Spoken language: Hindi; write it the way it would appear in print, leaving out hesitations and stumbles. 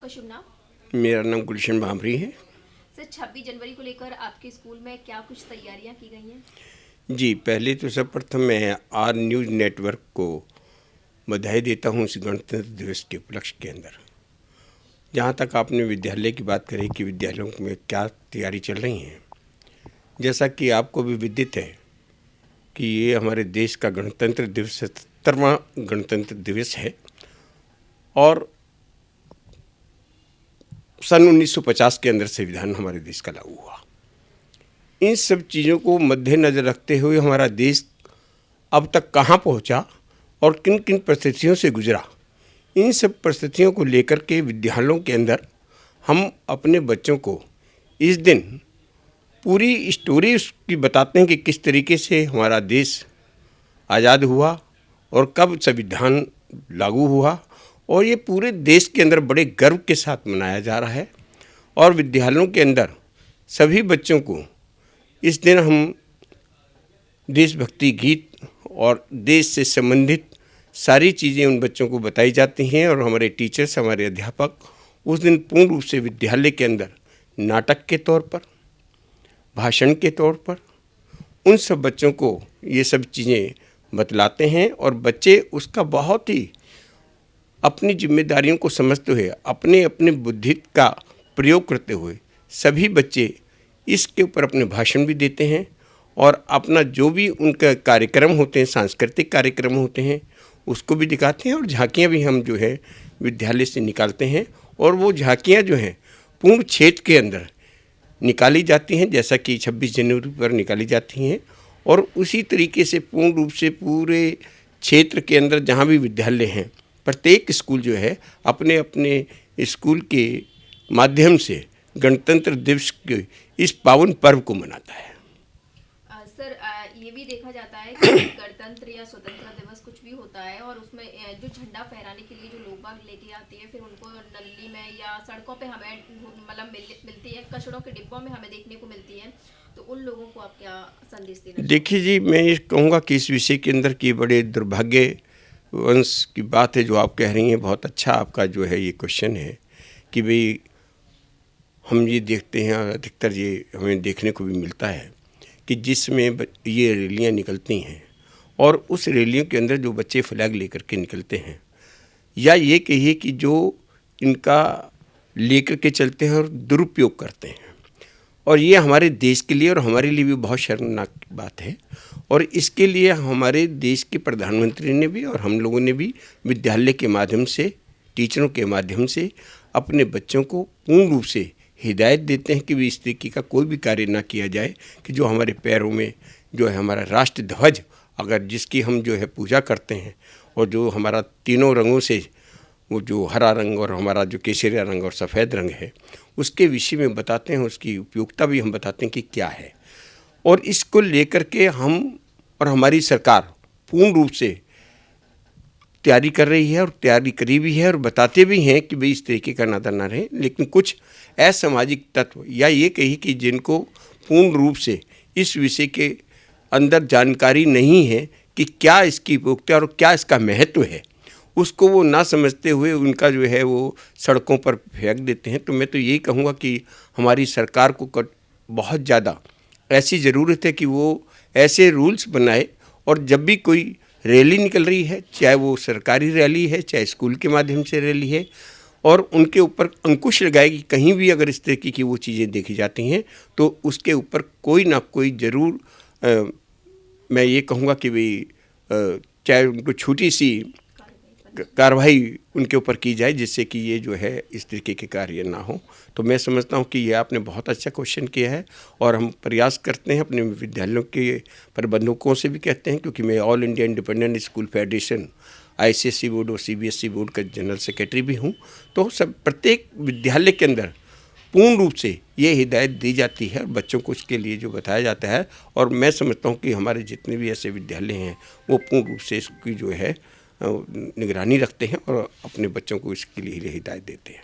आपका शुभ नाम? मेरा नाम गुलशन भांभरी है। सर, 26 जनवरी को लेकर आपके स्कूल में क्या कुछ तैयारियां की गई हैं? जी, पहले तो सर्वप्रथम मैं आर न्यूज़ नेटवर्क को बधाई देता हूँ इस गणतंत्र दिवस के उपलक्ष्य के अंदर। जहाँ तक आपने विद्यालय की बात करी कि विद्यालयों में क्या तैयारी चल रही हैं, जैसा कि आपको भी विदित है कि ये हमारे देश का गणतंत्र दिवस 77वां गणतंत्र दिवस है और सन 1950 के अंदर संविधान हमारे देश का लागू हुआ। इन सब चीज़ों को मद्देनज़र रखते हुए हमारा देश अब तक कहाँ पहुँचा और किन किन परिस्थितियों से गुजरा, इन सब परिस्थितियों को लेकर के विद्यालयों के अंदर हम अपने बच्चों को इस दिन पूरी स्टोरी उसकी बताते हैं कि किस तरीके से हमारा देश आज़ाद हुआ और कब संविधान लागू हुआ। और ये पूरे देश के अंदर बड़े गर्व के साथ मनाया जा रहा है और विद्यालयों के अंदर सभी बच्चों को इस दिन हम देशभक्ति गीत और देश से संबंधित सारी चीज़ें उन बच्चों को बताई जाती हैं और हमारे टीचर्स, हमारे अध्यापक उस दिन पूर्ण रूप से विद्यालय के अंदर नाटक के तौर पर, भाषण के तौर पर उन सब बच्चों को ये सब चीज़ें बतलाते हैं और बच्चे उसका बहुत ही अपनी जिम्मेदारियों को समझते हुए अपने अपने बुद्धि का प्रयोग करते हुए सभी बच्चे इसके ऊपर अपने भाषण भी देते हैं और अपना जो भी उनका कार्यक्रम होते हैं, सांस्कृतिक कार्यक्रम होते हैं, उसको भी दिखाते हैं और झांकियाँ भी हम जो है विद्यालय से निकालते हैं और वो झांकियाँ जो हैं पूर्ण क्षेत्र के अंदर निकाली जाती हैं, जैसा कि 26 जनवरी पर निकाली जाती हैं। और उसी तरीके से पूर्ण रूप से पूरे क्षेत्र के अंदर जहाँ भी विद्यालय हैं, प्रत्येक स्कूल जो है अपने अपने स्कूल के माध्यम से गणतंत्र दिवस के इस पावन पर्व को मनाता है। सर, ये भी देखा जाता है कि गणतंत्र या स्वतंत्रता दिवस कुछ भी होता है और उसमें जो झंडा फहराने के लिए जो लोग बाग लेके आते हैं, फिर उनको नल्ली में या सड़कों पे हमें मतलब मिलती है, कचड़ों के डिब्बों में हमें देखने को मिलती है, तो उन लोगों को आप क्या संदेश देना? देखिए जी, मैं ये कहूँगा कि इस विषय के अंदर की बड़े दुर्भाग्यवंश की बात है जो आप कह रही हैं। बहुत अच्छा आपका जो है ये क्वेश्चन है कि भाई हम ये देखते हैं और अधिकतर ये हमें देखने को भी मिलता है कि जिसमें ये रैलियाँ निकलती हैं और उस रैलियों के अंदर जो बच्चे फ्लैग लेकर के निकलते हैं या ये कहिए कि जो इनका लेकर के चलते हैं और दुरुपयोग करते हैं, और ये हमारे देश के लिए और हमारे लिए भी बहुत शर्मनाक बात है। और इसके लिए हमारे देश के प्रधानमंत्री ने भी और हम लोगों ने भी विद्यालय के माध्यम से, टीचरों के माध्यम से अपने बच्चों को पूर्ण रूप से हिदायत देते हैं कि भी इस तरीके का कोई भी कार्य ना किया जाए कि जो हमारे पैरों में जो है हमारा राष्ट्र ध्वज, अगर जिसकी हम जो है पूजा करते हैं और जो हमारा तीनों रंगों से वो जो हरा रंग और हमारा जो केसरिया रंग और सफ़ेद रंग है उसके विषय में बताते हैं, उसकी उपयोगिता भी हम बताते हैं कि क्या है। और इसको लेकर के हम और हमारी सरकार पूर्ण रूप से तैयारी कर रही है और तैयारी करी भी है और बताते भी हैं कि भाई इस तरीके का नाता ना रहे। लेकिन कुछ असामाजिक तत्व या ये कही कि जिनको पूर्ण रूप से इस विषय के अंदर जानकारी नहीं है कि क्या इसकी उपयोगिता और क्या इसका महत्व है, उसको वो ना समझते हुए उनका जो है वो सड़कों पर फेंक देते हैं। तो मैं तो यही कहूँगा कि हमारी सरकार को बहुत ज़्यादा ऐसी ज़रूरत है कि वो ऐसे रूल्स बनाए और जब भी कोई रैली निकल रही है, चाहे वो सरकारी रैली है चाहे स्कूल के माध्यम से रैली है, और उनके ऊपर अंकुश लगाए कि कहीं भी अगर इस तरीके की वो चीज़ें देखी जाती हैं तो उसके ऊपर कोई ना कोई ज़रूर मैं ये कहूँगा कि भाई चाहे उनको छोटी सी कार्रवाई उनके ऊपर की जाए जिससे कि ये जो है इस तरीके के कार्य ना हो। तो मैं समझता हूँ कि ये आपने बहुत अच्छा क्वेश्चन किया है और हम प्रयास करते हैं, अपने विद्यालयों के प्रबंधकों से भी कहते हैं, क्योंकि मैं all India independent school federation ICSE board और CBSE बोर्ड का जनरल सेक्रेटरी भी हूँ। तो सब प्रत्येक विद्यालय के अंदर पूर्ण रूप से ये हिदायत दी जाती है और बच्चों को उसके लिए जो बताया जाता है, और मैं समझता हूँ कि हमारे जितने भी ऐसे विद्यालय हैं वो पूर्ण रूप से इसकी जो है निगरानी रखते हैं और अपने बच्चों को इसके लिए हिदायत देते हैं।